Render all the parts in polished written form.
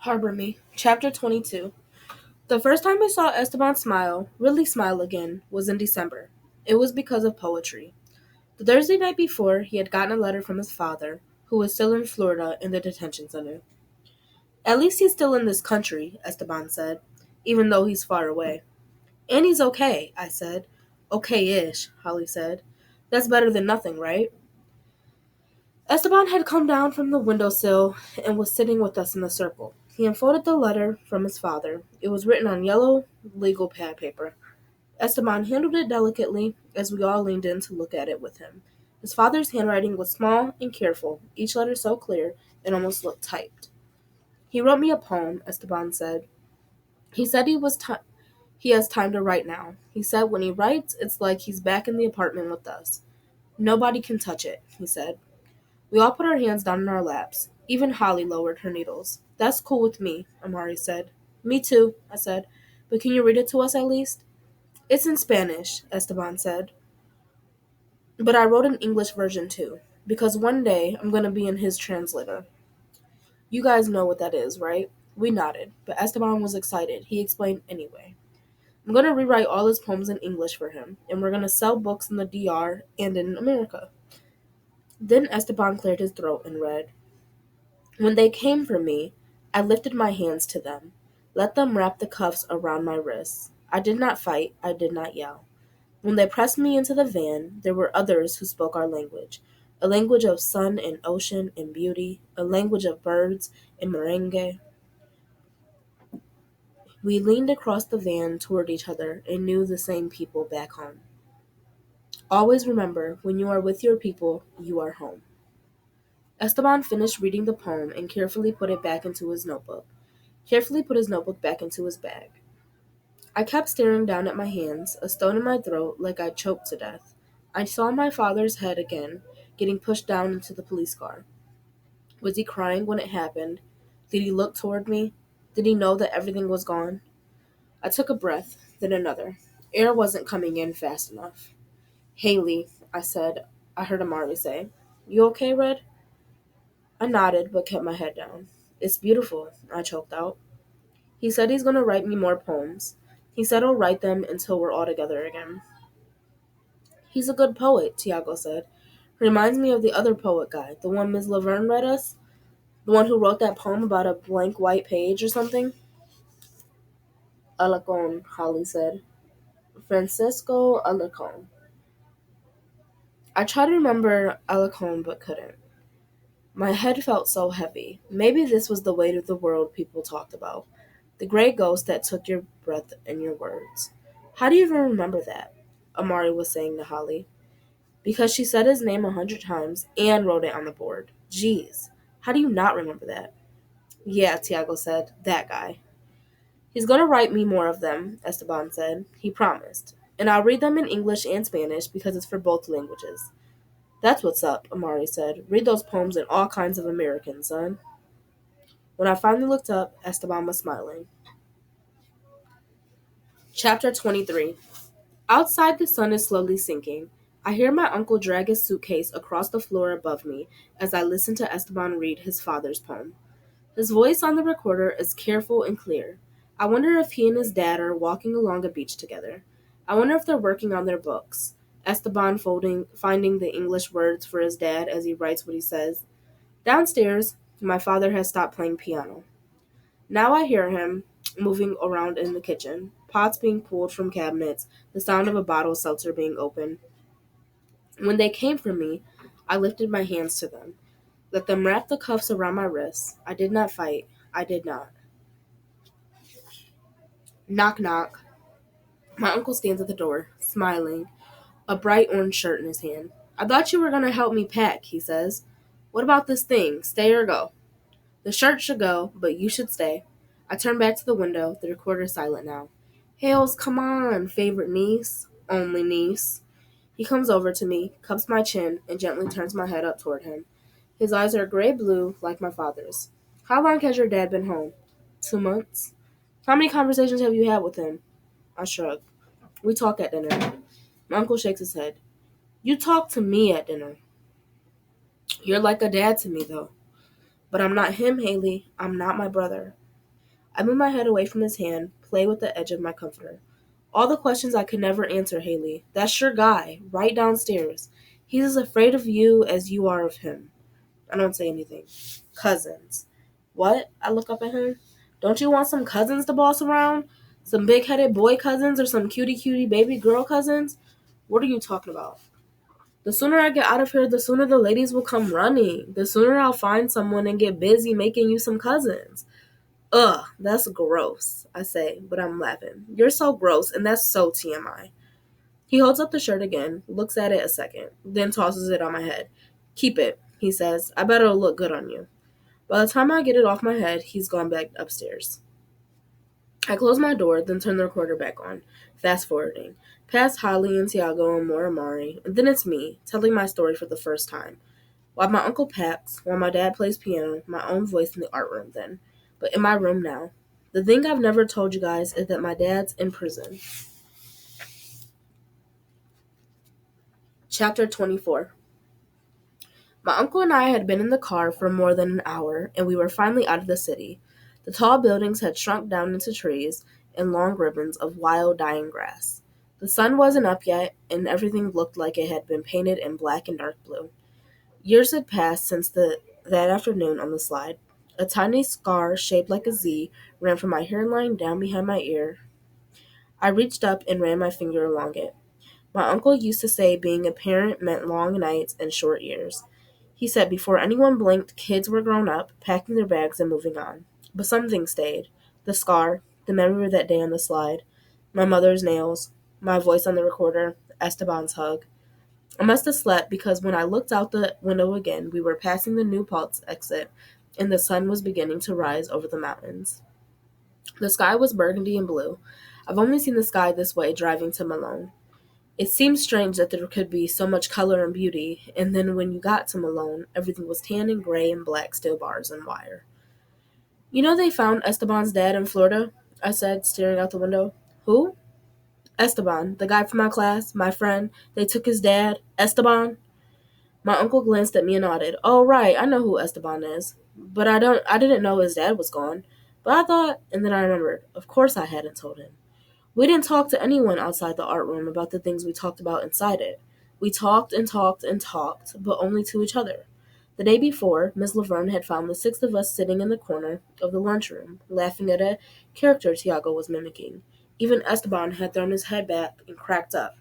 Harbor Me, Chapter 22. The first time I saw Esteban smile, really smile again, was in December. It was because of poetry. The Thursday night before, he had gotten a letter from his father, who was still in Florida in the detention center. At least he's still in this country, Esteban said, even though he's far away. And he's okay, I said. Okay-ish, Holly said. That's better than nothing, right? Esteban had come down from the windowsill and was sitting with us in the circle. He unfolded the letter from his father. It was written on yellow legal pad paper. Esteban handled it delicately as we all leaned in to look at it with him. His father's handwriting was small and careful, each letter so clear it almost looked typed. He wrote me a poem, Esteban said. He said he has time to write now. He said when he writes, it's like he's back in the apartment with us. Nobody can touch it, he said. We all put our hands down in our laps. Even Holly lowered her needles. That's cool with me, Amari said. Me too, I said. But can you read it to us at least? It's in Spanish, Esteban said. But I wrote an English version too, because one day I'm going to be in his translator. You guys know what that is, right? We nodded, but Esteban was excited. He explained anyway. I'm going to rewrite all his poems in English for him, and we're going to sell books in the DR and in America. Then Esteban cleared his throat and read, When they came for me, I lifted my hands to them. Let them wrap the cuffs around my wrists. I did not fight, I did not yell. When they pressed me into the van, there were others who spoke our language. A language of sun and ocean and beauty, a language of birds and merengue. We leaned across the van toward each other and knew the same people back home. Always remember, when you are with your people, you are home. Esteban finished reading the poem and carefully put it back into his notebook. Carefully put his notebook back into his bag. I kept staring down at my hands, a stone in my throat like I'd choked to death. I saw my father's head again, getting pushed down into the police car. Was he crying when it happened? Did he look toward me? Did he know that everything was gone? I took a breath, then another. Air wasn't coming in fast enough. Haley, I said. I heard Amari say. You okay, Red? I nodded, but kept my head down. It's beautiful, I choked out. He said he's going to write me more poems. He said he'll write them until we're all together again. He's a good poet, Tiago said. Reminds me of the other poet guy, the one Ms. Laverne read us. The one who wrote that poem about a blank white page or something. Alarcón, Holly said. Francisco Alarcón. I tried to remember Alarcón but couldn't. My head felt so heavy. Maybe this was the weight of the world people talked about. The gray ghost that took your breath and your words. How do you even remember that? Amari was saying to Holly. Because she said his name 100 times and wrote it on the board. Jeez, how do you not remember that? Yeah, Tiago said, that guy. He's going to write me more of them, Esteban said. He promised. And I'll read them in English and Spanish because it's for both languages. That's what's up, Amari said. Read those poems in all kinds of American, son. When I finally looked up, Esteban was smiling. Chapter 23. Outside, the sun is slowly sinking. I hear my uncle drag his suitcase across the floor above me as I listen to Esteban read his father's poem. His voice on the recorder is careful and clear. I wonder if he and his dad are walking along a beach together. I wonder if they're working on their books. Esteban finding the English words for his dad as he writes what he says. Downstairs, my father has stopped playing piano. Now I hear him moving around in the kitchen, pots being pulled from cabinets, the sound of a bottle of seltzer being opened. When they came for me, I lifted my hands to them. Let them wrap the cuffs around my wrists. I did not fight. I did not. Knock, knock. My uncle stands at the door, smiling, a bright orange shirt in his hand. I thought you were going to help me pack, he says. What about this thing? Stay or go? The shirt should go, but you should stay. I turn back to the window, the recorder silent now. Hales, come on, favorite niece, only niece. He comes over to me, cups my chin, and gently turns my head up toward him. His eyes are gray-blue, like my father's. How long has your dad been home? 2 months. How many conversations have you had with him? I shrug. We talk at dinner. My uncle shakes his head. You talk to me at dinner. You're like a dad to me, though. But I'm not him, Haley. I'm not my brother. I moved my head away from his hand, play with the edge of my comforter. All the questions I could never answer, Haley. That's your guy, right downstairs. He's as afraid of you as you are of him. I don't say anything. Cousins. What? I look up at him. Don't you want some cousins to boss around? Some big-headed boy cousins or some cutie baby girl cousins? What are you talking about? The sooner I get out of here, the sooner the ladies will come running. The sooner I'll find someone and get busy making you some cousins. Ugh, that's gross, I say, but I'm laughing. You're so gross, and that's so TMI. He holds up the shirt again, looks at it a second, then tosses it on my head. Keep it, he says. I bet it'll look good on you. By the time I get it off my head, he's gone back upstairs. I close my door, then turn the recorder back on, fast forwarding, past Holly and Tiago and more Amari, and then it's me, telling my story for the first time. While my uncle packs, while my dad plays piano, my own voice in the art room then, but in my room now. The thing I've never told you guys is that my dad's in prison. Chapter 24. My uncle and I had been in the car for more than an hour, and we were finally out of the city. The tall buildings had shrunk down into trees and long ribbons of wild, dying grass. The sun wasn't up yet, and everything looked like it had been painted in black and dark blue. Years had passed since that afternoon on the slide. A tiny scar shaped like a Z ran from my hairline down behind my ear. I reached up and ran my finger along it. My uncle used to say being a parent meant long nights and short years. He said before anyone blinked, kids were grown up, packing their bags and moving on. But something stayed. The scar, the memory of that day on the slide, my mother's nails, my voice on the recorder, Esteban's hug. I must have slept because when I looked out the window again, we were passing the New Paltz exit, and the sun was beginning to rise over the mountains. The sky was burgundy and blue. I've only seen the sky this way driving to Malone. It seemed strange that there could be so much color and beauty, and then when you got to Malone, everything was tan and gray and black steel bars and wire. You know they found Esteban's dad in Florida? I said, staring out the window. Who? Esteban, the guy from my class, my friend. They took his dad, Esteban. My uncle glanced at me and nodded. Oh, right, I know who Esteban is. But I didn't know his dad was gone. But I thought, and then I remembered, of course I hadn't told him. We didn't talk to anyone outside the art room about the things we talked about inside it. We talked and talked and talked, but only to each other. The day before, Miss Laverne had found the six of us sitting in the corner of the lunchroom, laughing at a character Tiago was mimicking. Even Esteban had thrown his head back and cracked up.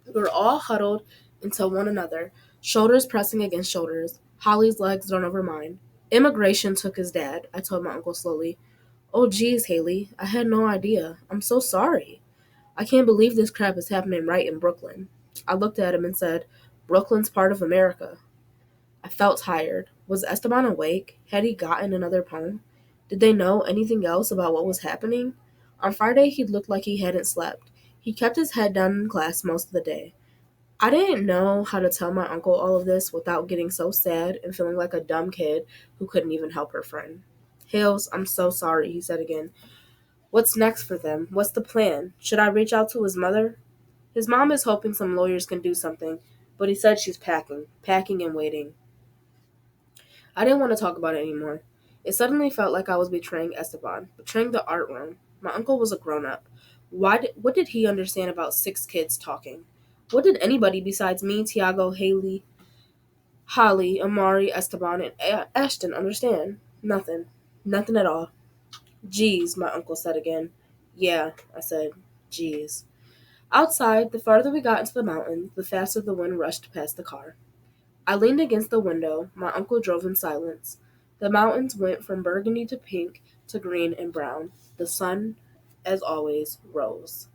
We were all huddled into one another, shoulders pressing against shoulders, Holly's legs thrown over mine. Immigration took his dad, I told my uncle slowly. Oh, geez, Haley, I had no idea. I'm so sorry. I can't believe this crap is happening right in Brooklyn. I looked at him and said, Brooklyn's part of America. I felt tired. Was Esteban awake? Had he gotten another poem? Did they know anything else about what was happening? On Friday, he looked like he hadn't slept. He kept his head down in class most of the day. I didn't know how to tell my uncle all of this without getting so sad and feeling like a dumb kid who couldn't even help her friend. Hales, I'm so sorry, he said again. What's next for them? What's the plan? Should I reach out to his mother? His mom is hoping some lawyers can do something, but he said she's packing and waiting. I didn't want to talk about it anymore. It suddenly felt like I was betraying Esteban, betraying the art room. My uncle was a grown-up. What did he understand about six kids talking? What did anybody besides me, Tiago, Haley, Holly, Amari, Esteban, and Ashton understand? Nothing. Nothing at all. Geez, my uncle said again. Yeah, I said, geez. Outside, the farther we got into the mountains, the faster the wind rushed past the car. I leaned against the window. My uncle drove in silence. The mountains went from burgundy to pink to green and brown. The sun, as always, rose.